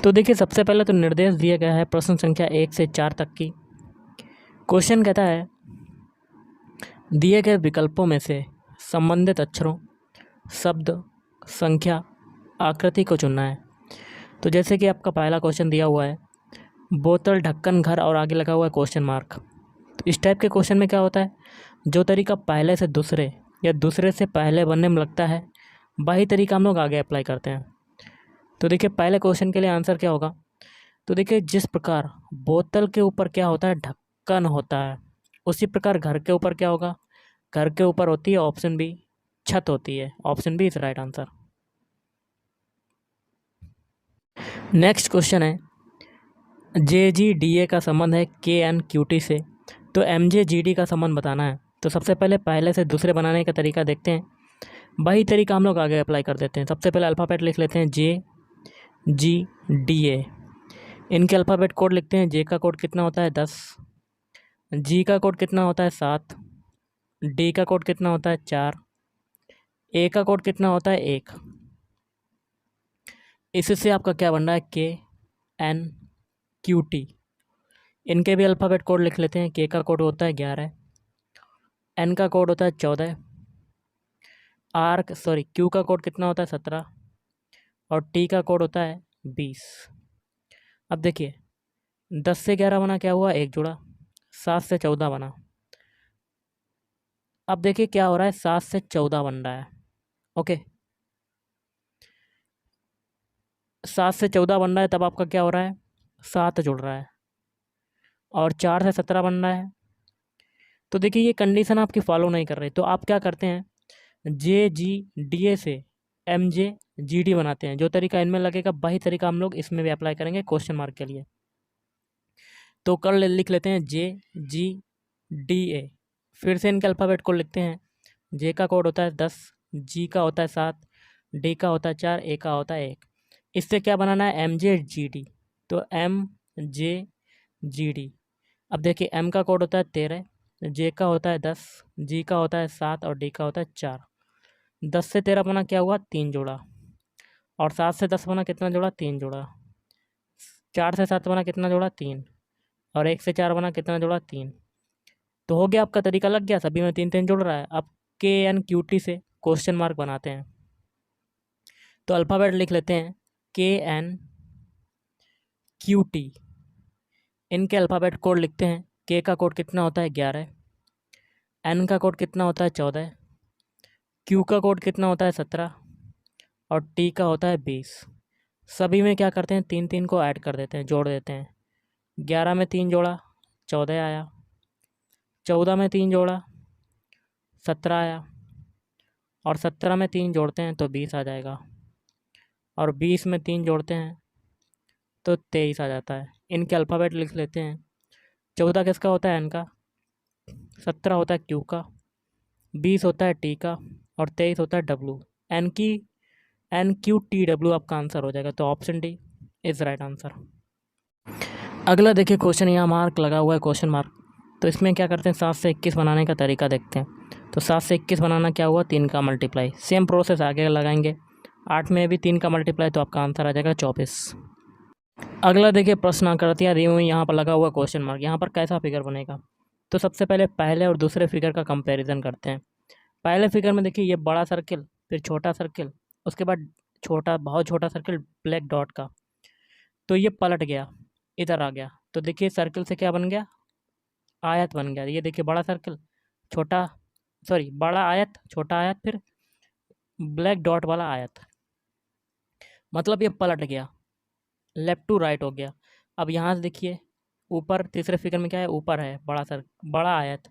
तो देखिए सबसे पहले तो निर्देश दिया गया है प्रश्न संख्या 1 से 4 तक की। क्वेश्चन कहता है दिए गए विकल्पों में से संबंधित अक्षरों, शब्द, संख्या, आकृति को चुनना है। तो जैसे कि आपका पहला क्वेश्चन दिया हुआ है बोतल, ढक्कन, घर और आगे लगा हुआ है क्वेश्चन मार्क। तो इस टाइप के क्वेश्चन में क्या होता है, जो तरीका पहले से दूसरे या दूसरे से पहले बनने में लगता है वही तरीका हम लोग आगे अप्लाई करते हैं। तो देखिए पहले क्वेश्चन के लिए आंसर क्या होगा। तो देखिए जिस प्रकार बोतल के ऊपर क्या होता है, ढक्कन होता है, उसी प्रकार घर के ऊपर क्या होगा, घर के ऊपर होती है ऑप्शन बी, छत होती है। Option B is right answer. Next question है JGDA का संबंध है KNQT से, तो MJGD का संबंध बताना है। तो सबसे पहले से दूसरे बनाने का तरीका देखते हैं, वही तरीका हम लोग आगे अप्लाई कर देते हैं। सबसे पहले अल्फ़ाबेट लिख लेते हैं JGDA। इनके अल्फ़ाबेट कोड लिखते हैं। J का कोड कितना होता है 10, G का कोड कितना होता है 7, D का कोड कितना होता है 4, A का कोड कितना होता है 1। इससे आपका क्या बन रहा है KNQT। इनके भी अल्फ़ाबेट कोड लिख लेते हैं। K का कोड होता है 11, N का कोड होता है 14, Q का कोड कितना होता है 17 और T का कोड होता है 20। अब देखिए 10 से 11 बना, क्या हुआ, एक जुड़ा। 7 से 14 बना। अब देखिए क्या हो रहा है, 7 से 14 बन रहा है। ओके, 7 से 14 बन रहा है, तब आपका क्या हो रहा है, 7 जुड़ रहा है और 4 से 17 बन रहा है। तो देखिए ये कंडीशन आपकी फॉलो नहीं कर रही, तो आप क्या करते हैं, JGDA से MJGD बनाते हैं। जो तरीका इनमें लगेगा वही तरीका हम लोग इसमें भी अप्लाई करेंगे क्वेश्चन मार्क के लिए। तो लिख लेते हैं JGDA। फिर से इनके अल्फ़ाबेट कोड लिखते हैं। J का कोड होता है 10, G का होता है 7, D का होता है 4, A का होता है 1। इससे क्या बनाना है, MJGD। तो MJGD। अब देखिए M का कोड होता है 13, J का होता है 10, G का होता है 7 और D का होता है 4। 10 से 13 बना, क्या हुआ, 3 जोड़ा। और 7 से 10 बना, कितना जोड़ा, 3 जोड़ा। 4 से 7 बना, कितना जोड़ा, 3। और 1 से 4 बना, कितना जोड़ा, 3। तो हो गया, आपका तरीका लग गया, सभी में 3 3 जुड़ रहा है। अब KNQT से क्वेश्चन मार्क बनाते हैं। तो अल्फ़ाबेट लिख लेते हैं KNQT। इनके अल्फ़ाबेट कोड लिखते हैं। K का कोड कितना होता है 11, N का कोड कितना होता है 14, Q का कोड कितना होता है 17 और T का होता है 20। सभी में क्या करते हैं, 3 3 को ऐड कर देते हैं, जोड़ देते हैं। 11 में 3 जोड़ा, 14 आया। 14 में 3 जोड़ा, 17 आया। और 17 में 3 जोड़ते हैं तो 20 आ जाएगा। और 20 में 3 जोड़ते हैं तो 23 आ जाता है। इनके अल्फ़ाबेट लिख लेते हैं। 14 किसका होता है, N का, 17 होता है Q का, 20 होता है T का और 23 होता है W। NQTW आपका आंसर हो जाएगा। तो option D is right answer. अगला देखिए क्वेश्चन, यहाँ मार्क लगा हुआ है क्वेश्चन मार्क। तो इसमें क्या करते हैं, 7 से 21 बनाने का तरीका देखते हैं। तो 7 से 21 बनाना क्या हुआ, 3 का मल्टीप्लाई। सेम प्रोसेस आगे लगाएंगे। 8 में भी 3 का मल्टीप्लाई, तो आपका आंसर आ जाएगा 24। अगला देखिए प्रश्न आकृतियाँ दी हुई, यहाँ पर लगा हुआ क्वेश्चन मार्क। यहाँ पर कैसा फिगर बनेगा। तो सबसे पहले पहले और दूसरे फिगर का कंपैरिजन करते हैं। पहले फिगर में देखिए ये बड़ा सर्किल, फिर छोटा सर्किल, उसके बाद बहुत छोटा सर्किल ब्लैक डॉट का। तो ये पलट गया, इधर आ गया। तो देखिए सर्किल से क्या बन गया, आयत बन गया। ये देखिए बड़ा सर्किल, बड़ा आयत, छोटा आयत, फिर ब्लैक डॉट वाला आयत। मतलब ये पलट गया, लेफ्ट टू राइट हो गया। अब यहाँ से देखिए ऊपर तीसरे फिगर में क्या है, ऊपर है बड़ा आयत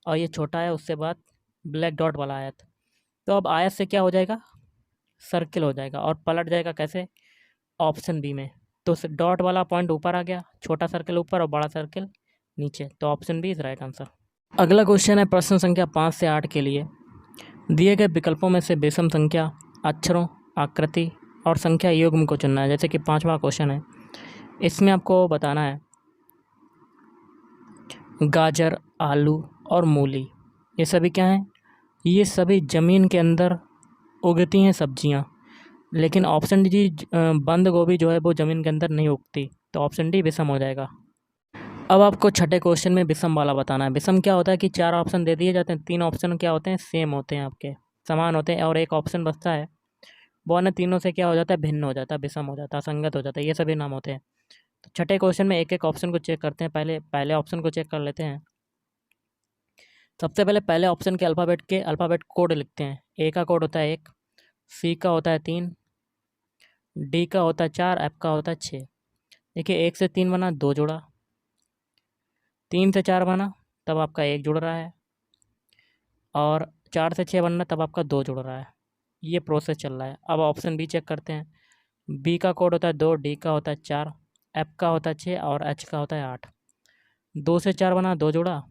और ये छोटा है, उससे बाद ब्लैक डॉट वाला आयत। तो अब आयत से क्या हो जाएगा, सर्किल हो जाएगा और पलट जाएगा कैसे, ऑप्शन बी में। तो डॉट वाला पॉइंट ऊपर आ गया, छोटा सर्किल ऊपर और बड़ा सर्किल नीचे। तो option B is right answer. अगला क्वेश्चन है प्रश्न संख्या 5 से 8 के लिए। दिए गए विकल्पों में से विषम संख्या, अक्षरों, आकृति और संख्या युग्म को चुनना है। जैसे कि 5वां क्वेश्चन है, इसमें आपको बताना है गाजर, आलू और मूली, ये सभी क्या हैं, ये सभी ज़मीन के अंदर उगती हैं सब्जियां। लेकिन ऑप्शन डी बंद गोभी जो है वो ज़मीन के अंदर नहीं उगती, तो ऑप्शन डी विषम हो जाएगा। अब आपको छठे क्वेश्चन में विषम वाला बताना है। विषम क्या होता है कि 4 ऑप्शन दे दिए जाते हैं, 3 ऑप्शन क्या होते हैं, सेम होते हैं, आपके समान होते हैं, और एक ऑप्शन बचता है वो अन्य तीनों से क्या हो जाता है, भिन्न हो जाता है, विषम हो जाता है, असंगत हो जाता है, ये सभी नाम होते हैं। तो छठे क्वेश्चन में एक एक ऑप्शन को चेक करते हैं। पहले ऑप्शन को चेक कर लेते हैं। सबसे पहले ऑप्शन के अल्फ़ाबेट कोड लिखते हैं। ए का कोड होता है 1, सी का होता है 3, डी का होता है 4, एफ का होता है 6। देखिए 1 से 3 बना 2 जुड़ा, 3 से 4 बना तब आपका 1 जुड़ रहा है, और 4 से 6 बनना तब आपका 2 जुड़ रहा है। ये प्रोसेस चल रहा है। अब ऑप्शन बी चेक करते हैं। बी का कोड होता है 2, डी का होता है 4, एफ का होता है 6 और एच का होता है 8। 2 से 4 बना 2 जुड़ा,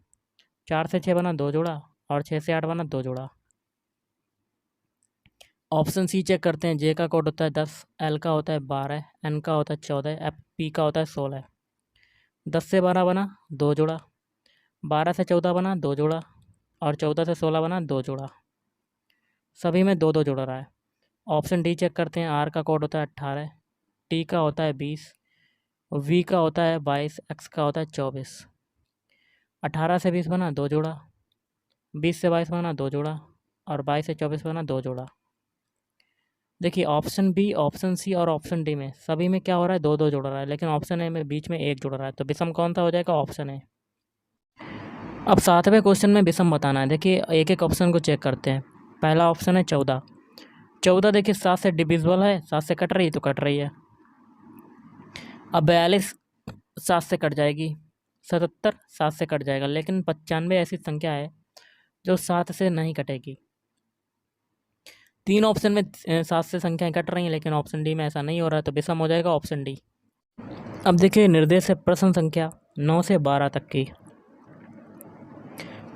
4 से 6 बना 2 जुड़ा, और 6 से 8 बना 2 जुड़ा। ऑप्शन सी चेक करते हैं। जे का कोड होता है 10, एल का होता है 12, एन का होता है 14, एफ पी का होता है 16। 10 से 12 बना 2 जुड़ा, 12 से 14 बना 2 जुड़ा, और 14 से 16 बना 2 जुड़ा। सभी में 2 2 जुड़ रहा है। ऑप्शन डी चेक करते हैं। आर का कोड होता है 18, टी का होता है 20, वी का होता है 22, एक्स का होता है 24। 18 से 20 बना 2 जुड़ा, 20 से 22 बना 2 जुड़ा, और 22 से 24 बना 2 जुड़ा। देखिए ऑप्शन बी, ऑप्शन सी और ऑप्शन डी में सभी में क्या हो रहा है, 2 2 जुड़ रहा है, लेकिन ऑप्शन ए में बीच में 1 जुड़ रहा है। तो विषम कौन सा हो जाएगा, ऑप्शन ए। अब 7वें क्वेश्चन में विषम बताना है। देखिए एक एक ऑप्शन को चेक करते हैं। पहला ऑप्शन है 14। 14 देखिए 7 से डिविजिबल है, 7 से कट रही है तो कट रही है। अब 42 7 से कट जाएगी, 77 7 से कट जाएगा, लेकिन 95 ऐसी संख्या है जो 7 से नहीं कटेगी। 3 ऑप्शन में 7 से संख्याएं कट रही हैं, लेकिन ऑप्शन डी में ऐसा नहीं हो रहा है, तो विषम हो जाएगा ऑप्शन डी। अब देखिए निर्देश है प्रश्न संख्या 9 से 12 तक की।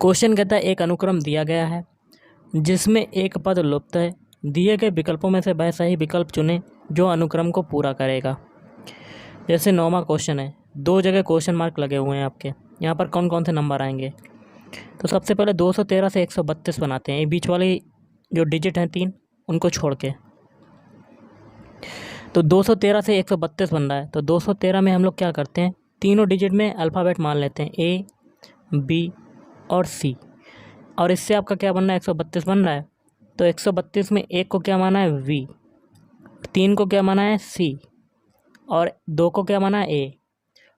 क्वेश्चन कहता है एक अनुक्रम दिया गया है जिसमें एक पद लुप्त है। दिए गए विकल्पों में से वह सही विकल्प चुनें जो अनुक्रम को पूरा करेगा। जैसे 9वां क्वेश्चन है, 2 जगह क्वेश्चन मार्क लगे हुए हैं आपके, यहाँ पर कौन कौन से नंबर आएंगे। तो सबसे पहले 213 से 132 बनाते हैं। ये बीच वाली जो डिजिट हैं 3 उनको छोड़ के, तो 213 से 132 बन रहा है। तो 213 में हम लोग क्या करते हैं, तीनों डिजिट में अल्फ़ाबेट मान लेते हैं, ए, बी और सी, और इससे आपका क्या बन रहा है, 132 बन रहा है। तो 132 में 1 को क्या माना है, वी, 3 को क्या माना है, सी, और 2 को क्या माना है, ए।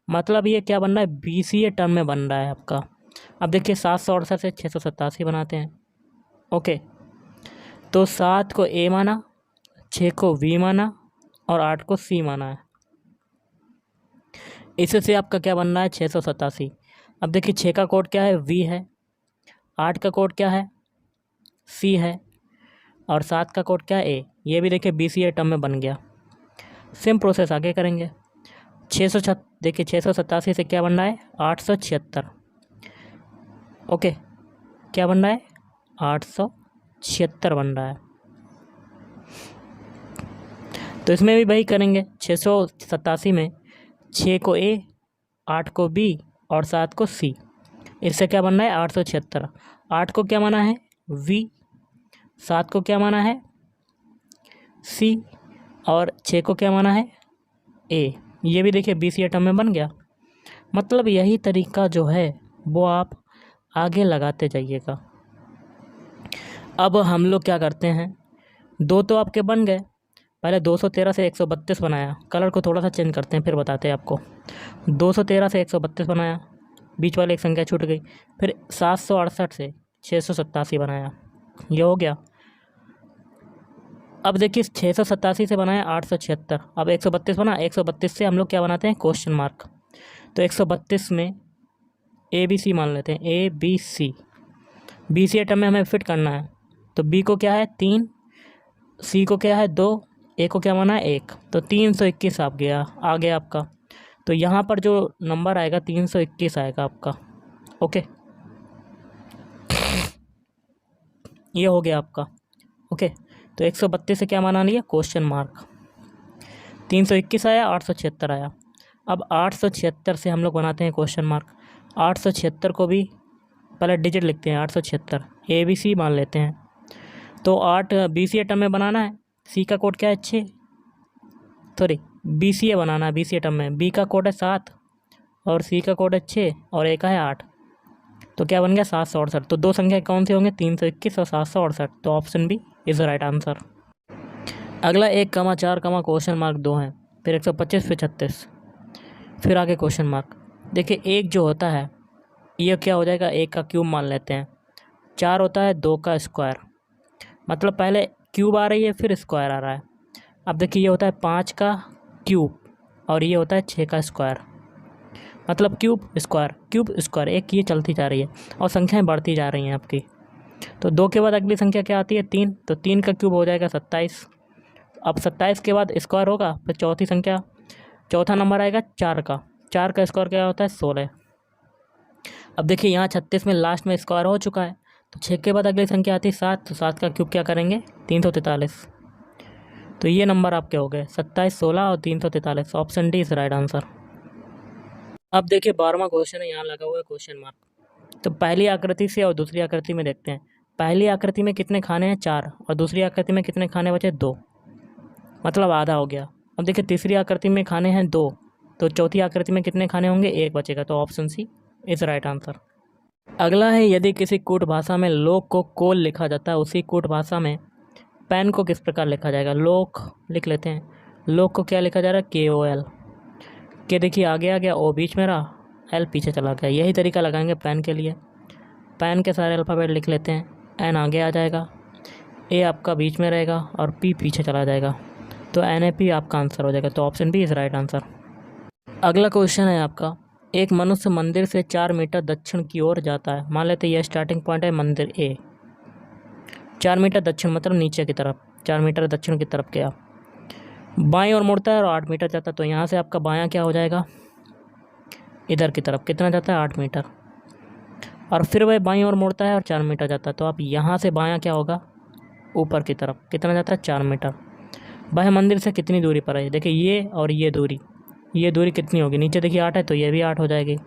मतलब ये क्या बन रहा है, बी सी ए टर्म में बन रहा है आपका। अब देखिए 768 से 687 बनाते हैं। ओके, तो 7 को ए माना, 6 को वी माना और 8 को सी माना है। इससे आपका क्या बन रहा है, 687। अब देखिए 6 का कोड क्या है, वी है, 8 का कोड क्या है, सी है, और 7 का कोड क्या है, ए। ये भी देखिए बी सी ए टर्म में बन गया। सेम प्रोसेस आगे करेंगे। देखिए 687 से क्या बन रहा है, 876। ओके, क्या बन रहा है, 876 बन रहा है। तो इसमें भी वही करेंगे। 687 में 6 को ए, 8 को बी और 7 को सी। इससे क्या बन रहा है, 876। 8 को क्या माना है, वी, 7 को क्या माना है, सी, और 6 को क्या माना है, ए। ये भी देखिए बी सी टर्म में बन गया। मतलब यही तरीका जो है वो आप आगे लगाते जाइएगा। अब हम लोग क्या करते हैं, 2 तो आपके बन गए। पहले 213 से 132 बनाया, कलर को थोड़ा सा चेंज करते हैं फिर बताते हैं आपको। 213 से 132 बनाया, बीच वाली एक संख्या छूट गई। फिर 768 से 687 बनाया, ये हो गया। अब देखिए 687 से बनाया 876। अब 132 बना, 132 से हम लोग क्या बनाते हैं, क्वेश्चन मार्क। तो 132 में ए बी सी मान लेते हैं, A B C. B C term में हमें फिट करना है। तो बी को क्या है, 3, सी को क्या है, 2, ए को क्या माना है, 1। तो 321 आ गया आपका। तो यहाँ पर जो नंबर आएगा 321 आएगा आपका। ओके, ये हो गया आपका। ओके, तो 132 से क्या माना लिया, क्वेश्चन मार्क। 321 आया, 876 आया। अब 876 से हम लोग बनाते हैं क्वेश्चन मार्क। 876 को भी पहले डिजिट लिखते हैं, 876 ए बी सी मान लेते हैं। तो 8 बी सी टर्म में बनाना है, सी का कोड क्या है 6, सॉरी BCA बनाना है, BCA टर्म में। बी का कोड है 7 और सी का कोड है 6 और ए का है 8, तो क्या बन गया 768। तो दो संख्या कौन सी होंगे, 321 और 768। तो option B is right answer. अगला 1,4, क्वेश्चन मार्क 2 हैं, फिर 125, फिर 36, फिर आगे क्वेश्चन मार्क। देखिए एक जो होता है ये क्या हो जाएगा, 1 का क्यूब मान लेते हैं। 4 होता है 2 का स्क्वायर, मतलब पहले क्यूब आ रही है फिर स्क्वायर आ रहा है। अब देखिए ये होता है 5 का क्यूब और ये होता है 6 का स्क्वायर, मतलब क्यूब स्क्वायर, एक ये चलती जा रही है और संख्याएं बढ़ती जा रही हैं आपकी। तो 2 के बाद अगली संख्या क्या आती है 3, तो 3 का क्यूब हो जाएगा 27। अब 27 के बाद स्क्वायर होगा, फिर चौथी संख्या, चौथा नंबर आएगा 4 का, 4 का स्क्वायर क्या होता है 16। अब देखिए यहाँ 36 में लास्ट में स्क्वायर हो चुका है, तो 6 के बाद अगली संख्या आती है 7, तो 7 का क्यूब क्या करेंगे 343। तो ये नंबर आपके हो गए 27, 16 और 343। Option D is right answer. अब देखिए 12वां क्वेश्चन है, यहाँ लगा हुआ है क्वेश्चन मार्क। तो पहली आकृति से और दूसरी आकृति में देखते हैं। पहली आकृति में कितने खाने हैं 4 और दूसरी आकृति में कितने खाने बचे 2, मतलब आधा हो गया। अब देखिए तीसरी आकृति में खाने हैं 2, तो चौथी आकृति में कितने खाने होंगे 1 बचेगा, तो option C is right answer. अगला है यदि किसी कूट भाषा में लोक को कोल लिखा जाता है, उसी कूट भाषा में पेन को किस प्रकार लिखा जाएगा। लोक लिख लेते हैं, लोक को क्या लिखा जा रहा है KOL। के देखिए आगे आ गया, ओ बीच में रहा, एल पीछे चला गया। यही तरीका लगाएंगे पेन के लिए। पेन के सारे अल्फ़ाबेट लिख लेते हैं, एन आगे आ जाएगा, ए आपका बीच में रहेगा और पी पीछे चला जाएगा, तो NAP आपका आंसर हो जाएगा। तो option B is right answer. अगला क्वेश्चन है आपका, एक मनुष्य मंदिर से 4 मीटर दक्षिण की ओर जाता है। मान लेते हैं यह स्टार्टिंग पॉइंट है मंदिर ए, 4 मीटर दक्षिण मतलब नीचे की तरफ, 4 मीटर दक्षिण की तरफ गया, बाईं ओर मुड़ता है और 8 मीटर जाता है। तो यहाँ से आपका बायां क्या हो जाएगा इधर की तरफ, कितना जाता है 8 मीटर, और फिर वह बाईं ओर मुड़ता है और 4 मीटर जाता है। तो आप यहाँ से बायां क्या होगा ऊपर की तरफ, कितना जाता है 4 मीटर। वह मंदिर से कितनी दूरी पर है, देखिए ये और ये दूरी कितनी होगी, नीचे देखिए 8 है तो ये भी 8 हो जाएगी।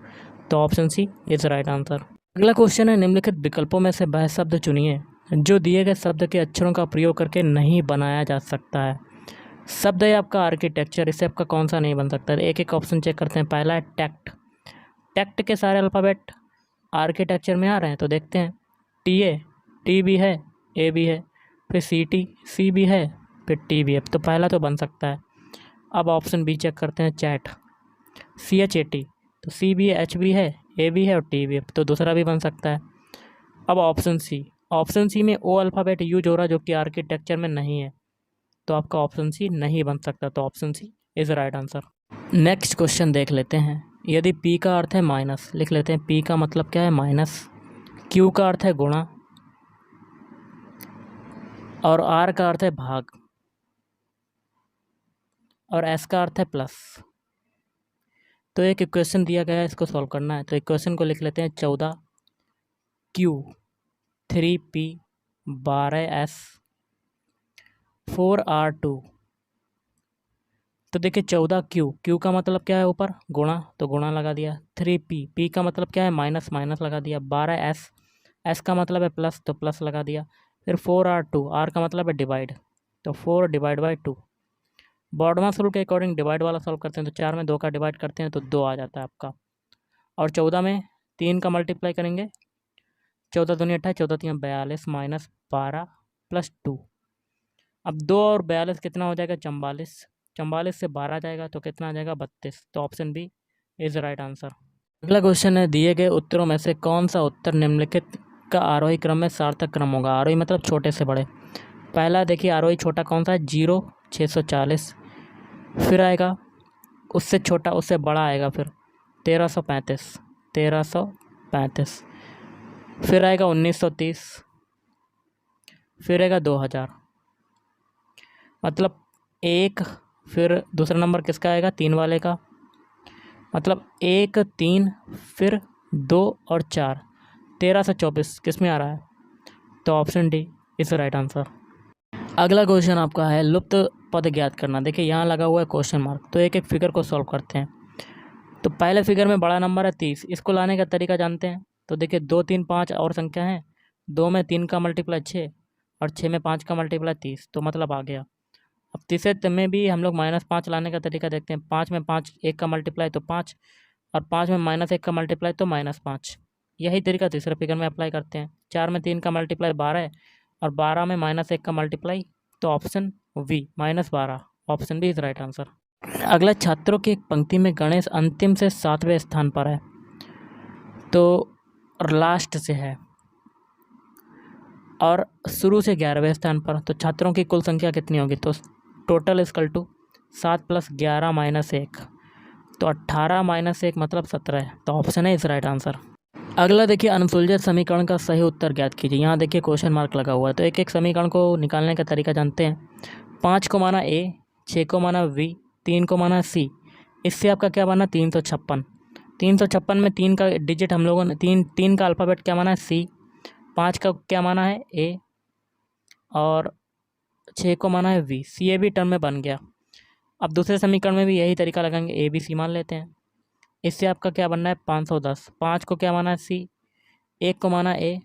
तो option C is right answer. अगला क्वेश्चन है, निम्नलिखित विकल्पों में से वह शब्द चुनिए जो दिए गए शब्द के अक्षरों का प्रयोग करके नहीं बनाया जा सकता है। शब्द है आपका आर्किटेक्चर, इससे आपका कौन सा नहीं बन सकता है। एक एक ऑप्शन चेक करते हैं। पहला है टैक्ट, टैक्ट के सारे अल्फ़ाबेट आर्किटेक्चर में आ रहे हैं, तो देखते हैं TA, T भी है, A भी है, फिर CT, C भी है, फिर T भी है, तो पहला तो बन सकता है। अब ऑप्शन बी चेक करते हैं, चैट, CHAT, तो C भी है, H भी है, A भी है और T भी है, तो दूसरा भी बन सकता है। अब ऑप्शन सी में O अल्फ़ाबेट यूज हो रहा है जो कि आर्किटेक्चर में नहीं है, तो आपका ऑप्शन सी नहीं बन सकता। तो option C is right answer. Next question देख लेते हैं। यदि P का अर्थ है माइनस, लिख लेते हैं P का मतलब क्या है माइनस, Q का अर्थ है गुणा और R का अर्थ है भाग और S का अर्थ है प्लस। तो एक इक्वेशन दिया गया है, इसको सॉल्व करना है। तो इक्वेशन को लिख लेते हैं 14Q 3P 12S 4R2। तो देखिए 14Q का मतलब क्या है ऊपर गुणा, तो गुणा लगा दिया। 3P का मतलब क्या है माइनस, माइनस लगा दिया। 12S का मतलब है प्लस, तो प्लस लगा दिया। फिर 4R2, R का मतलब है डिवाइड, तो 4 डिवाइड बाई 2। बॉडमास रूल के अकॉर्डिंग डिवाइड वाला सॉल्व करते हैं, तो 4 में 2 का डिवाइड करते हैं तो 2 आ जाता है आपका, और 14 में 3 का मल्टीप्लाई करेंगे, 14 दूनी 28, 14 3 42 माइनस 12 प्लस 2। अब 2 और 42 कितना हो जाएगा 44, 44 से 12 जाएगा तो कितना आ जाएगा 32। तो option B is right answer. अगला क्वेश्चन है, दिए गए उत्तरों में से कौन सा उत्तर निम्नलिखित का आरोही क्रम में सार्थक क्रम होगा। आरोही मतलब छोटे से बड़े। पहला देखिए आरोही छोटा कौन सा है 0 640, फिर आएगा उससे छोटा उससे बड़ा आएगा फिर 1335, फिर आएगा 1930, फिर आएगा 2000, मतलब एक, फिर दूसरा नंबर किसका आएगा 3 वाले का, मतलब 1 3 फिर 2 और 4, 13 से 24 किस में आ रहा है, तो option D is right answer. अगला क्वेश्चन आपका है लुप्त पद ज्ञात करना। देखिए यहाँ लगा हुआ है क्वेश्चन मार्क, तो एक एक फिगर को सॉल्व करते हैं। तो पहले फिगर में बड़ा नंबर है 30, इसको लाने का तरीका जानते हैं। तो देखिए 2 3 5 और संख्या है, 2 में 3 का मल्टीप्लाई 6 और 6 में 5 का मल्टीप्लाई 30, तो मतलब आ गया। अब तीसरे में भी हम लोग -5 लाने का तरीका देखते हैं। 5 में 5 1 का मल्टीप्लाई तो 5, और 5 में -1 का मल्टीप्लाई तो -5। यही तरीका तीसरे फिगर में अप्लाई करते हैं। 4 में 3 का मल्टीप्लाई 12 है, और 12 में -1 का मल्टीप्लाई तो option V -12, option B is right answer. अगला, छात्रों की एक पंक्ति में गणेश अंतिम से 7वें स्थान पर है, तो लास्ट से है, और शुरू से 11वें स्थान पर। तो छात्रों की कुल संख्या कितनी होगी? तो टोटल इक्वल टू 7 + 11 - 1, तो 18 - 1 मतलब 17 है, तो ऑप्शन है इस राइट आंसर। अगला देखिए, अनुसूलझित समीकरण का सही उत्तर ज्ञात कीजिए। यहाँ देखिए क्वेश्चन मार्क लगा हुआ है, तो एक एक समीकरण को निकालने का तरीका जानते हैं। 5 को माना ए, 6 को माना वी, 3 को माना सी, इससे आपका क्या बना? 356। 356 में 3 का डिजिट हम लोगों ने तीन का अल्फ़ाबेट क्या माना है? सी। 5 का क्या माना है? ए, और 6 को माना है V. C A B term में बन गया। अब दूसरे समीकरण में भी यही तरीका लगाएंगे, ए बी सी मान लेते हैं। इससे आपका क्या बनना है? 510। 5 को क्या माना है? सी, 1 को माना ए,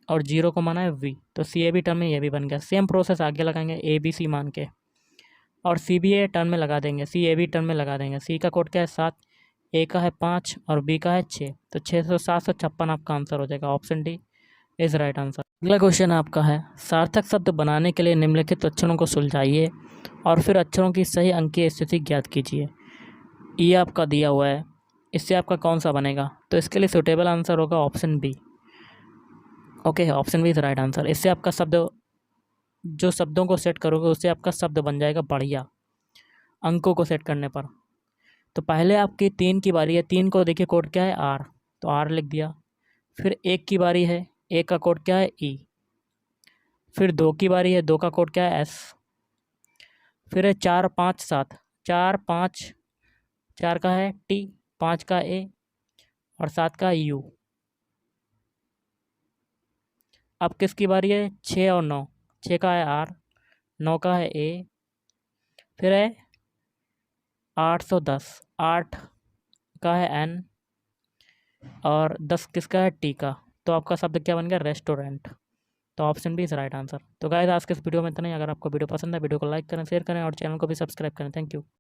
और 0 को माना है वी, तो सी ए बी टर्म में ये भी बन गया। सेम प्रोसेस आगे लगाएंगे, ए बी सी मान के, और सी बी ए टर्म में लगा देंगे, सी ए बी टर्म में लगा देंगे। सी का कोड क्या है? 7, ए का है 5, और बी का है 6, तो 756 आपका आंसर हो जाएगा। Option D is right answer. अगला क्वेश्चन आपका है, सार्थक शब्द बनाने के लिए निम्नलिखित अक्षरों को सुलझाइए और फिर अक्षरों की सही अंकीय स्थिति ज्ञात कीजिए। ये आपका दिया हुआ है, इससे आपका कौन सा बनेगा? तो इसके लिए सुटेबल आंसर होगा option B. Okay, option B is right answer. इससे आपका शब्द, जो शब्दों को सेट करोगे उससे आपका शब्द बन जाएगा बढ़िया, अंकों को सेट करने पर। तो पहले आपकी 3 की बारी है। 3 को देखिए कोड क्या है? आर, तो आर लिख दिया। फिर 1 की बारी है, 1 का कोड क्या है? ई। फिर 2 की बारी है, 2 का कोड क्या है? एस। फिर है 4 5 7, 4 5, 4 का है टी, 5 का ए, और 7 का यू। अब किसकी बारी है? 6 और 9। 6 का है आर, 9 का है ए, फिर है 810, 8 का है एन, और 10 किसका है? टी का। तो आपका शब्द क्या बन गया? रेस्टोरेंट। तो option B is right answer. तो गाइस, आज के इस वीडियो में इतना ही। अगर आपको वीडियो पसंद है, वीडियो को लाइक करें, शेयर करें, और चैनल को भी सब्सक्राइब करें। Thank you.